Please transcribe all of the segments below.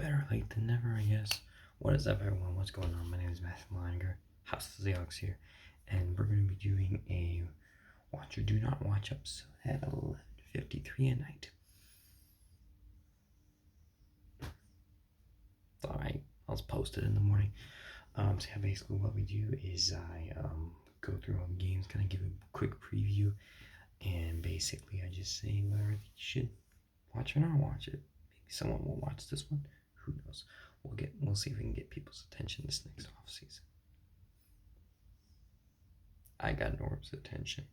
Better late than never, I guess. What is up, everyone? What's going on? My name is Matthew Leininger, House of the Ox here, and we're going to be doing a watch or do not watch episode at 11:53 at night. It's alright, I'll just post it in the morning. So yeah, basically what we do is I go through all the games, kind of give a quick preview, and basically I just say whether you should watch or not watch it. Maybe someone will watch this one. Who knows? We'll see if we can get people's attention this next off season. I got Norm's attention,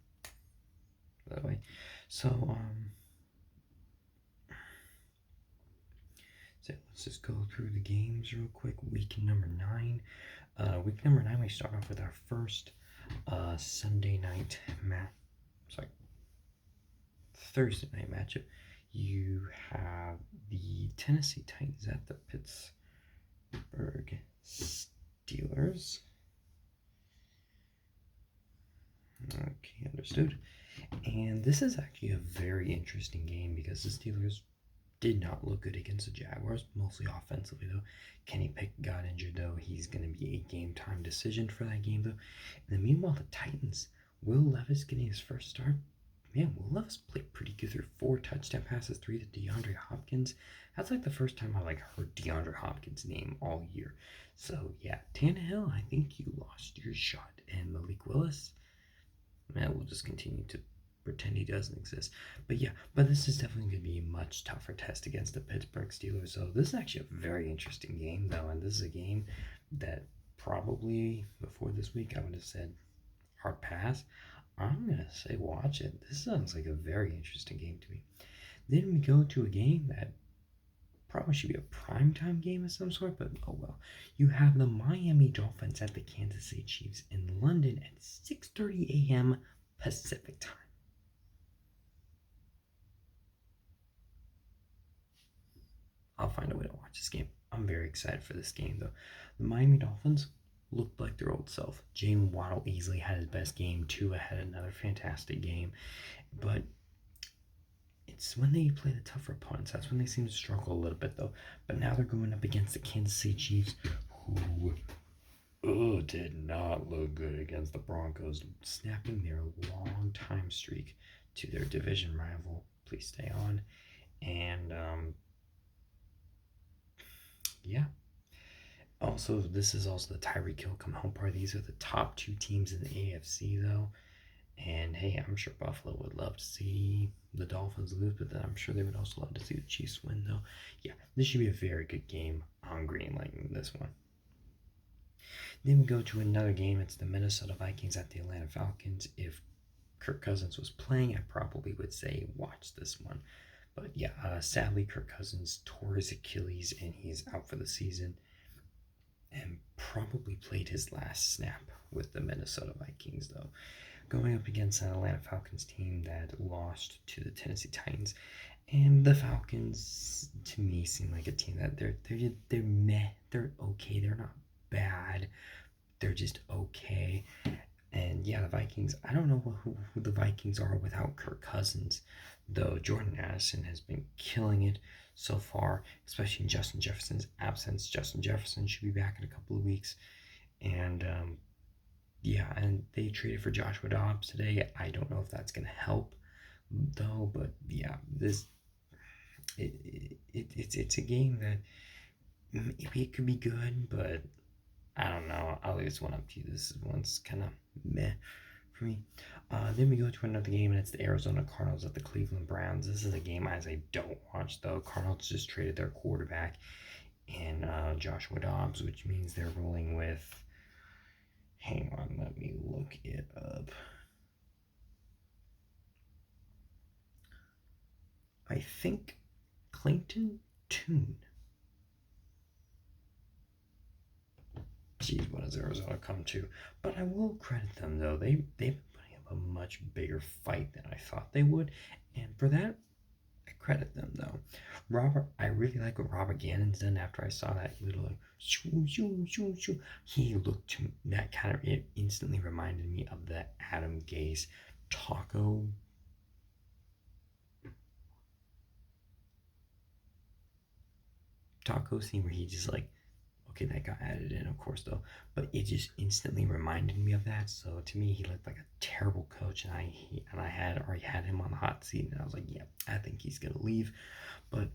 by the way. So let's just go through the games real quick. Week number 9. Week number 9, we start off with our first Thursday night matchup. You have the Tennessee Titans at the Pittsburgh Steelers. Okay, understood. And this is actually a very interesting game because the Steelers did not look good against the Jaguars, mostly offensively though. Kenny Pickett got injured though. He's going to be a game time decision for that game though. And then meanwhile, the Titans, Will Levis getting his first start. Man, Will Levis played pretty good through 4 touchdown passes, 3 to DeAndre Hopkins. That's like the first time I heard DeAndre Hopkins' name all year. So yeah, Tannehill, I think you lost your shot. And Malik Willis, man, we'll just continue to pretend he doesn't exist. But this is definitely going to be a much tougher test against the Pittsburgh Steelers. So this is actually a very interesting game though, and this is a game that probably before this week I would have said hard pass. I'm going to say watch it. This sounds like a very interesting game to me. Then we go to a game that probably should be a primetime game of some sort, but oh well. You have the Miami Dolphins at the Kansas City Chiefs in London at 6:30 a.m. Pacific time. I'll find a way to watch this game. I'm very excited for this game though. The Miami Dolphins looked like their old self. Jaylen Waddle easily had his best game. Tua had another fantastic game. But it's when they play the tougher opponents, that's when they seem to struggle a little bit though. But now they're going up against the Kansas City Chiefs, who did not look good against the Broncos, snapping their long time streak to their division rival. Please stay on. And yeah. Also, this is also the Tyreek Hill come home party. These are the top 2 teams in the AFC, though. And hey, I'm sure Buffalo would love to see the Dolphins lose, but then I'm sure they would also love to see the Chiefs win, though. Yeah, this should be a very good game on green lighting this one. Then we go to another game. It's the Minnesota Vikings at the Atlanta Falcons. If Kirk Cousins was playing, I probably would say watch this one. But yeah, sadly, Kirk Cousins tore his Achilles and he's out for the season, and probably played his last snap with the Minnesota Vikings, though. Going up against an Atlanta Falcons team that lost to the Tennessee Titans. And the Falcons, to me, seem like a team that they're meh. They're okay. They're not bad. They're just okay. And yeah, the Vikings, I don't know who the Vikings are without Kirk Cousins, though Jordan Addison has been killing it so far, especially in Justin Jefferson's absence. Justin Jefferson should be back in a couple of weeks. And yeah, and they traded for Joshua Dobbs today. I don't know if that's going to help, though, but yeah, it's a game that maybe it could be good, but I don't know. I'll leave this one up to you. This one's kind of meh for me. Then we go to another game, and it's the Arizona Cardinals at the Cleveland Browns. This is a game as I don't watch, though. Cardinals just traded their quarterback in Joshua Dobbs, which means they're rolling with... Hang on, let me look it up. I think Clayton Tune. Geez, what does Arizona come to? But I will credit them, though. They've been putting up a much bigger fight than I thought they would. And for that, I credit them, though. I really like what Robert Gannon's done after I saw that little shoo, shoo, shoo, shoo. He looked to me, that kind of, it instantly reminded me of the Adam Gase taco. taco scene where he just like, okay, that got added in, of course, though, but it just instantly reminded me of that. So to me, he looked like a terrible coach, and I had already had him on the hot seat, and I was like, yeah, I think he's gonna leave, but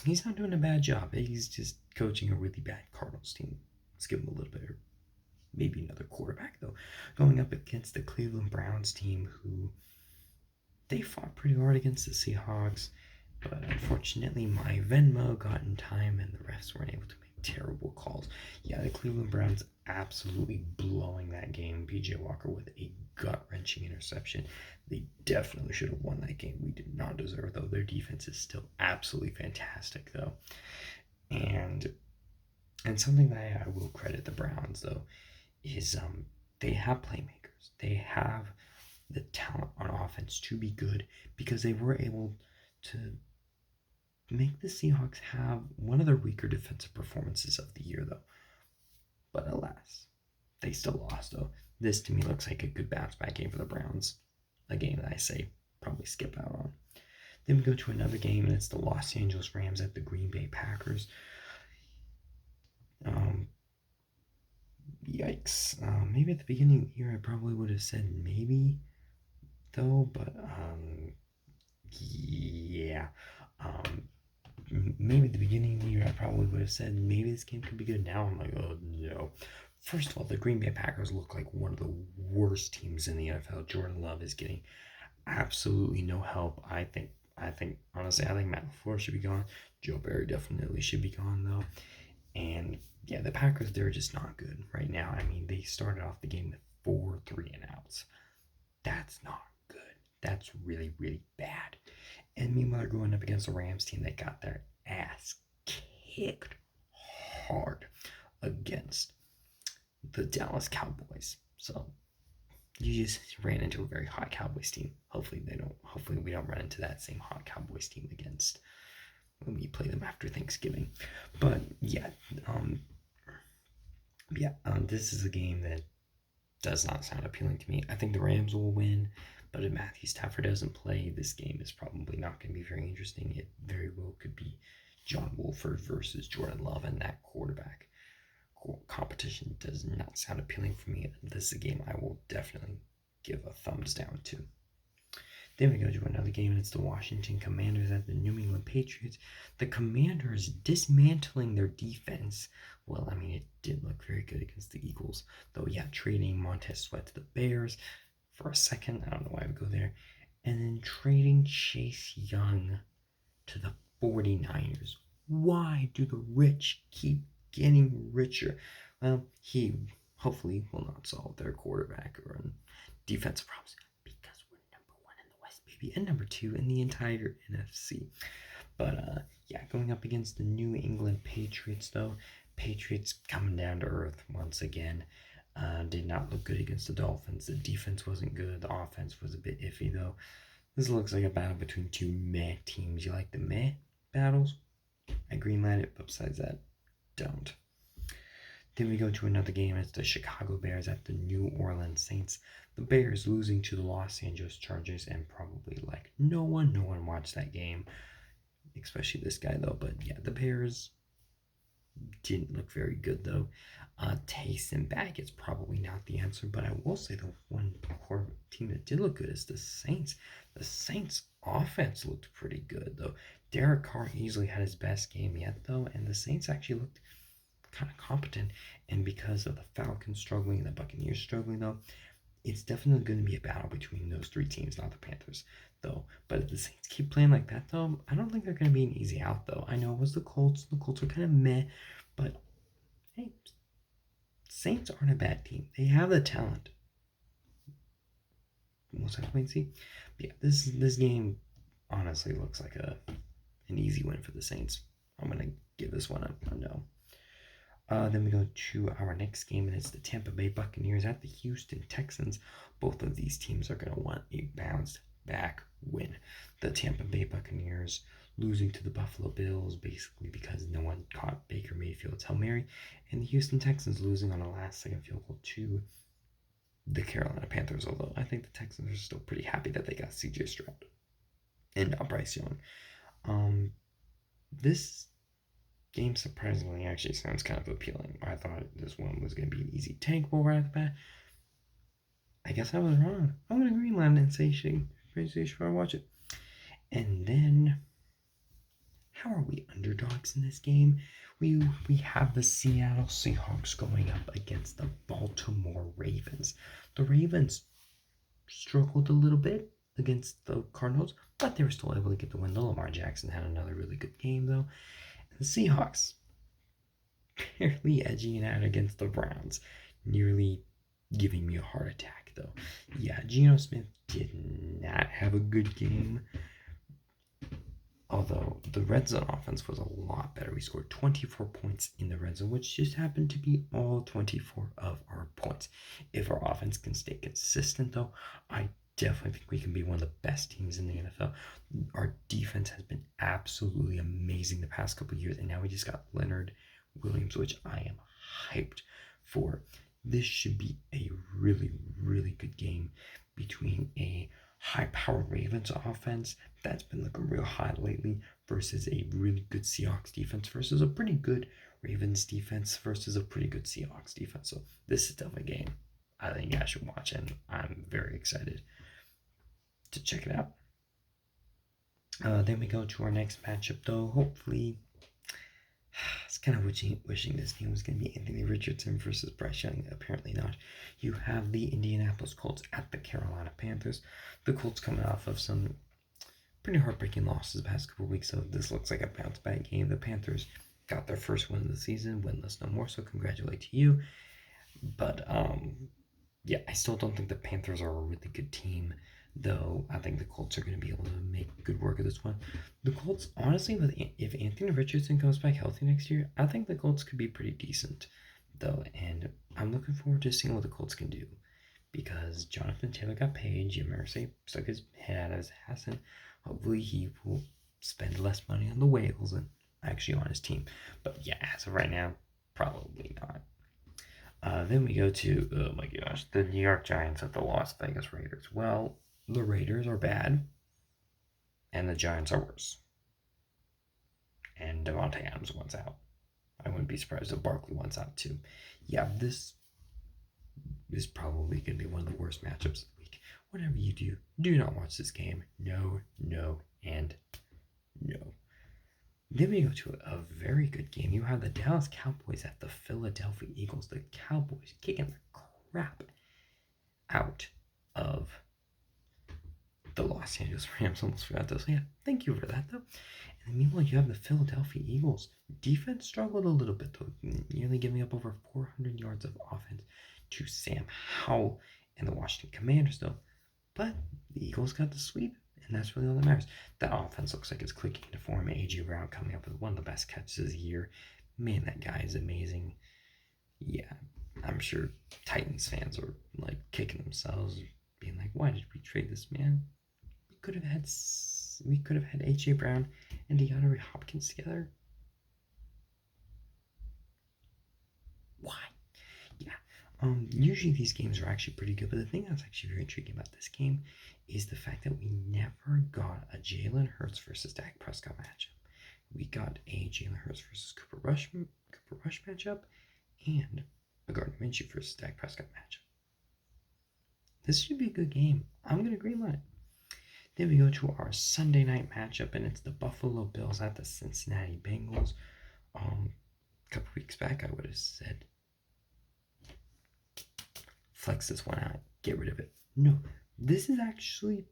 he's not doing a bad job. He's just coaching a really bad Cardinals team. Let's give him a little bit, or maybe another quarterback though, going up against the Cleveland Browns team, who they fought pretty hard against the Seahawks. But unfortunately, my Venmo got in time and the refs weren't able to make terrible calls. Yeah, the Cleveland Browns absolutely blowing that game. PJ Walker with a gut wrenching interception. They definitely should have won that game. We did not deserve, though. Their defense is still absolutely fantastic, though. And something that I will credit the Browns, though, is they have playmakers. They have the talent on offense to be good, because they were able to make the Seahawks have one of their weaker defensive performances of the year, though. But alas, they still lost, though. This to me looks like a good bounce back game for the Browns. A game that I say probably skip out on. Then we go to another game, and it's the Los Angeles Rams at the Green Bay Packers. Yikes. Maybe at the beginning of the year I probably would have said maybe, though, but yeah. Maybe at the beginning of the year I probably would have said maybe this game could be good. Now I'm like, oh no. First of all, the Green Bay Packers look like one of the worst teams in the NFL. Jordan Love is getting absolutely no help. I think honestly, I think Matt LaFleur should be gone. Joe Barry definitely should be gone though. And yeah, the Packers, they're just not good right now. I mean, they started off the game with 4 3-and-outs. That's not good. That's really, really bad. And meanwhile, they're going up against the Rams team that got their ass kicked hard against the Dallas Cowboys. So you just ran into a very hot Cowboys team. Hopefully we don't run into that same hot Cowboys team against when we play them after Thanksgiving. But yeah, this is a game that does not sound appealing to me. I think the Rams will win, but if Matthew Stafford doesn't play, this game is probably not going to be very interesting. It very well could be John Wolford versus Jordan Love, and that quarterback competition does not sound appealing for me. This is a game I will definitely give a thumbs down to. Then we go to another game, and it's the Washington Commanders at the New England Patriots. The Commanders dismantling their defense. Well, I mean, it didn't look very good against the Eagles, though. Yeah, trading Montez Sweat to the Bears for a second. I don't know why I would go there. And then trading Chase Young to the 49ers. Why do the rich keep getting richer? Well, he hopefully will not solve their quarterback or defensive problems, because we're number 1 in the West, baby, and number 2 in the entire NFC. But yeah, going up against the New England Patriots, though. Patriots coming down to earth once again. Did not look good against the Dolphins. The defense wasn't good. The offense was a bit iffy, though. This looks like a battle between two meh teams. You like the meh battles? I greenlight it, but besides that, don't. Then we go to another game. It's the Chicago Bears at the New Orleans Saints. The Bears losing to the Los Angeles Chargers, and probably like no one watched that game, especially this guy though. But yeah, the Bears didn't look very good though. Taysom Baggett's probably not the answer, but I will say the one core team that did look good is the Saints. The Saints offense looked pretty good though. Derek Carr easily had his best game yet though, and the Saints actually looked kind of competent. And because of the Falcons struggling and the Buccaneers struggling though, it's definitely going to be a battle between those 3 teams, not the Panthers though. But if the Saints keep playing like that though, I don't think they're going to be an easy out though. I know it was the Colts. The Colts are kind of meh, but hey, Saints aren't a bad team. They have the talent. We'll have to wait and see. But yeah, this game honestly looks like an easy win for the Saints. I'm gonna give this one a no. Then we go to our next game, and it's the Tampa Bay Buccaneers at the Houston Texans. Both of these teams are going to want a bounce back win. The Tampa Bay Buccaneers losing to the Buffalo Bills basically because no one caught Baker Mayfield's Hail Mary, and the Houston Texans losing on a last-second field goal to the Carolina Panthers, although I think the Texans are still pretty happy that they got CJ Stroud and Bryce Young. This game surprisingly actually sounds kind of appealing. I thought this one was going to be an easy tankable right off the bat. I guess I was wrong. I'm going to Greenland and say you should watch it. And then, how are we underdogs in this game? We have the Seattle Seahawks going up against the Baltimore Ravens. The Ravens struggled a little bit against the Cardinals, but they were still able to get the win. Lamar Jackson had another really good game, though. And the Seahawks barely edging it out against the Browns, nearly giving me a heart attack, though. Yeah, Geno Smith did not have a good game. Although the red zone offense was a lot better. We scored 24 points in the red zone, which just happened to be all 24 of our points. If our offense can stay consistent, though, I definitely think we can be one of the best teams in the NFL. Our defense has been absolutely amazing the past couple of years, and now we just got Leonard Williams, which I am hyped for. This should be a really, really good game between a high-powered Ravens offense that's been looking real hot lately versus a really good Seahawks defense versus a pretty good Ravens defense versus a pretty good Seahawks defense. So this is definitely a game I think you guys should watch, and I'm very excited to check it out. Then we go to our next matchup, though. Hopefully, I was kind of wishing this game was going to be Anthony Richardson versus Bryce Young. Apparently not. You have the Indianapolis Colts at the Carolina Panthers. The Colts coming off of some pretty heartbreaking losses the past couple of weeks, so this looks like a bounce back game. The Panthers got their first win of the season, winless no more, so congratulate to you. But yeah, I still don't think the Panthers are a really good team, though. I think the Colts are going to be able to make good work of this one. The Colts, honestly, if Anthony Richardson comes back healthy next year, I think the Colts could be pretty decent, though, and I'm looking forward to seeing what the Colts can do. Because Jonathan Taylor got paid, Jim Irsay stuck his head out of his ass, and hopefully he will spend less money on the whales and actually on his team. But yeah, as of right now, probably not. Then we go to, oh my gosh, the New York Giants at the Las Vegas Raiders. Well, the Raiders are bad, and the Giants are worse. And Davante Adams wants out. I wouldn't be surprised if Barkley wants out too. Yeah, this is probably going to be one of the worst matchups of the week. Whatever you do not watch this game. No, no, and no. Then we go to a very good game. You have the Dallas Cowboys at the Philadelphia Eagles. The Cowboys kicking the crap out of the Los Angeles Rams. Almost forgot those. Yeah, thank you for that, though. And then meanwhile, you have the Philadelphia Eagles. Defense struggled a little bit, though, nearly giving up over 400 yards of offense to Sam Howell and the Washington Commanders, though. But the Eagles got the sweep, and that's really all that matters. That offense looks like it's clicking into form. A.J. Brown coming up with one of the best catches of the year. Man, that guy is amazing. Yeah, I'm sure Titans fans are like kicking themselves, being like, "Why did we trade this man? We could have had A.J. Brown and DeAndre Hopkins together. Why?" Yeah. Usually these games are actually pretty good, but the thing that's actually very intriguing about this game is the fact that we never got a Jalen Hurts versus Dak Prescott matchup. We got a Jalen Hurts versus Cooper Rush matchup, and a Gardner Minshew versus Dak Prescott matchup. This should be a good game. I'm gonna greenlight it. Then we go to our Sunday night matchup, and it's the Buffalo Bills at the Cincinnati Bengals. A couple weeks back, I would have said, flex this one out, get rid of it. No, this is actually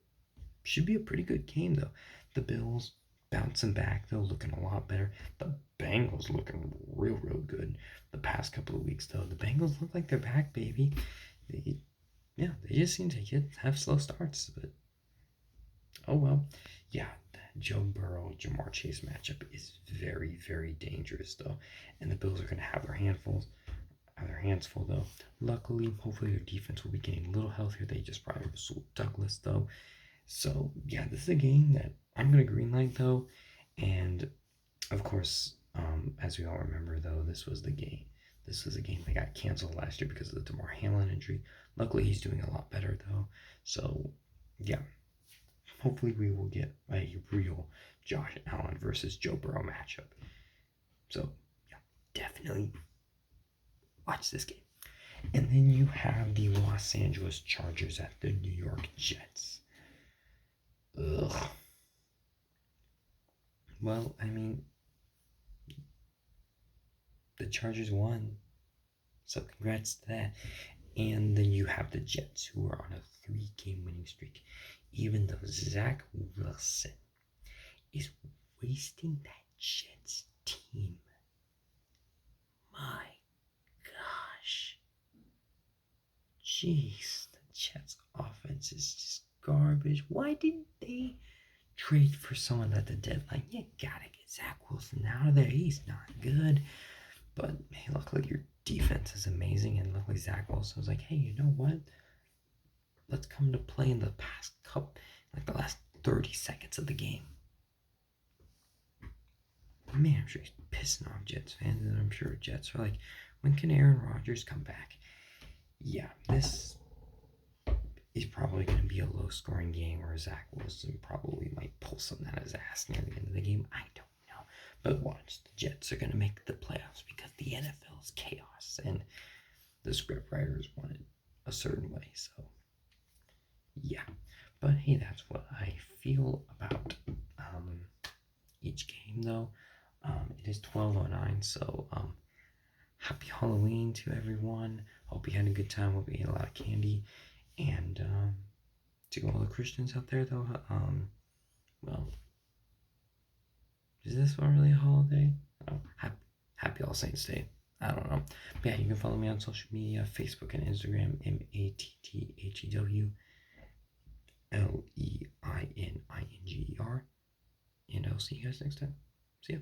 should be a pretty good game, though. The Bills bouncing back, though, looking a lot better. The Bengals looking real good the past couple of weeks, though. The Bengals look like they're back, baby. They just seem to have slow starts, but oh well. Yeah, that Joe Burrow, Jamar Chase matchup is very, very dangerous, though. And the Bills are going to have their hands full, though. Luckily, hopefully their defense will be getting a little healthier. They just probably sold Douglas, though. So, yeah, this is a game that I'm going to greenlight, though. And, of course, as we all remember, though, this was a game that got canceled last year because of the Damar Hamlin injury. Luckily, he's doing a lot better, though. So, yeah. Hopefully we will get a real Josh Allen versus Joe Burrow matchup. So, yeah, definitely watch this game. And then you have the Los Angeles Chargers at the New York Jets. Ugh. Well, I mean, the Chargers won, so congrats to that. And then you have the Jets, who are on a 3-game winning streak. Even though Zach Wilson is wasting that Jets team. My gosh. Jeez, the Jets offense is just garbage. Why didn't they trade for someone at the deadline? You gotta get Zach Wilson out of there. He's not good. But hey, luckily your defense is amazing, and luckily Zach Wilson was like, hey, you know what? Let's come to play in the past couple, like the last 30 seconds of the game. Man, I'm sure he's pissing off Jets fans, and I'm sure Jets are like, when can Aaron Rodgers come back? Yeah, this is probably going to be a low-scoring game where Zach Wilson probably might pull something out of his ass near the end of the game. I don't know. But watch, the Jets are going to make the playoffs because the NFL is chaos, and the script writers want it a certain way. So, yeah. But hey, that's what I feel about each game, though. It is 12:09, so happy Halloween to everyone. Hope you had a good time. Hope you ate a lot of candy. And to all the Christians out there, though, well, is this one really a holiday? Oh, happy All Saints Day. I don't know. But yeah, you can follow me on social media, Facebook and Instagram, MATTHEWLEININGER. And I'll see you guys next time. See ya.